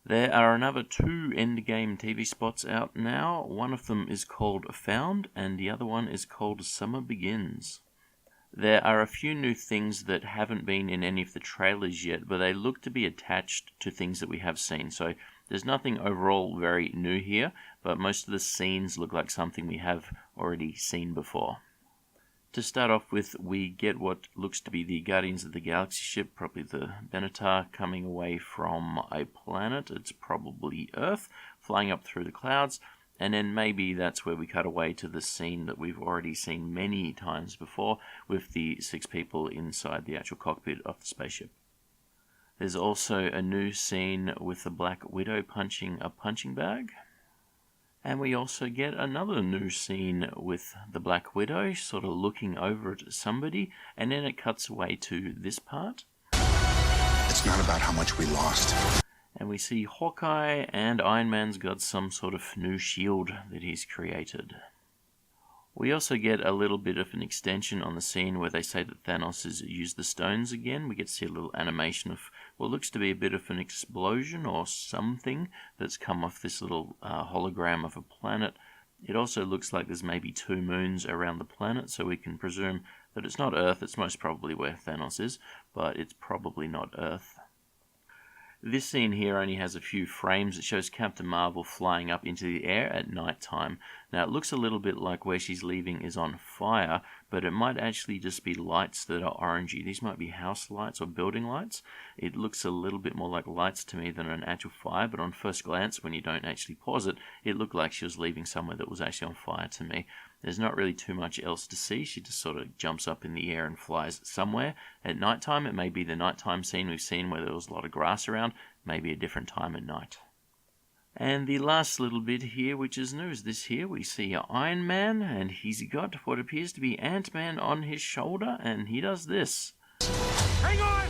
There are another 2 Endgame TV spots out now. One of them is called Found, and the other one is called Summer Begins. There are a few new things that haven't been in any of the trailers yet, but they look to be attached to things that we have seen. So there's nothing overall very new here, but most of the scenes look like something we have already seen before. To start off with, we get what looks to be the Guardians of the Galaxy ship, probably the Benatar, coming away from a planet. It's probably Earth, flying up through the clouds, and then maybe that's where we cut away to the scene that we've already seen many times before, with the 6 people inside the actual cockpit of the spaceship. There's also a new scene with the Black Widow punching a punching bag. And we also get another new scene with the Black Widow sort of looking over at somebody, and then it cuts away to this part. It's not about how much we lost. And we see Hawkeye, and Iron Man's got some sort of new shield that he's created. We also get a little bit of an extension on the scene where they say that Thanos has used the stones again. We get to see a little animation of what looks to be a bit of an explosion or something that's come off this little hologram of a planet. It also looks like there's maybe 2 moons around the planet, so we can presume that it's not Earth. It's most probably where Thanos is, but it's probably not Earth. This scene here only has a few frames. It shows Captain Marvel flying up into the air at night time. Now it looks a little bit like where she's leaving is on fire, but it might actually just be lights that are orangey. These might be house lights or building lights. It looks a little bit more like lights to me than an actual fire, but on first glance, when you don't actually pause it, it looked like she was leaving somewhere that was actually on fire to me. There's not really too much else to see. She just sort of jumps up in the air and flies somewhere. At nighttime, it may be the nighttime scene we've seen where there was a lot of grass around, maybe a different time at night. And the last little bit here, which is new, is this here. We see Iron Man, and he's got what appears to be Ant-Man on his shoulder, and he does this. Hang on!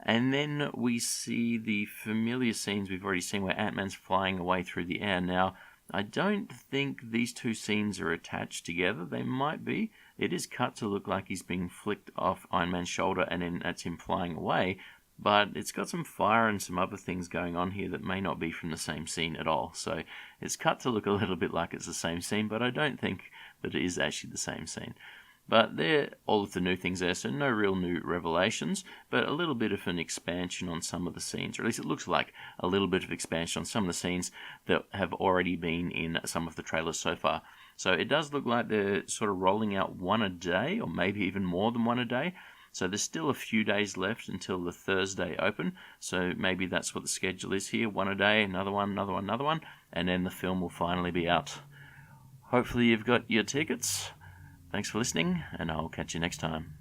And then we see the familiar scenes we've already seen where Ant-Man's flying away through the air. Now, I don't think these 2 scenes are attached together. They might be. It is cut to look like he's being flicked off Iron Man's shoulder, and then that's him flying away. But it's got some fire and some other things going on here that may not be from the same scene at all. So it's cut to look a little bit like it's the same scene, but I don't think that it is actually the same scene. But they're all of the new things there, so no real new revelations, but a little bit of an expansion on some of the scenes, or at least it looks like a little bit of expansion on some of the scenes that have already been in some of the trailers so far. So it does look like they're sort of rolling out 1 a day, or maybe even more than 1 a day. So there's still a few days left until the Thursday open, so maybe that's what the schedule is here. 1 a day, another one, another one, another one, and then the film will finally be out. Hopefully you've got your tickets. Thanks for listening, and I'll catch you next time.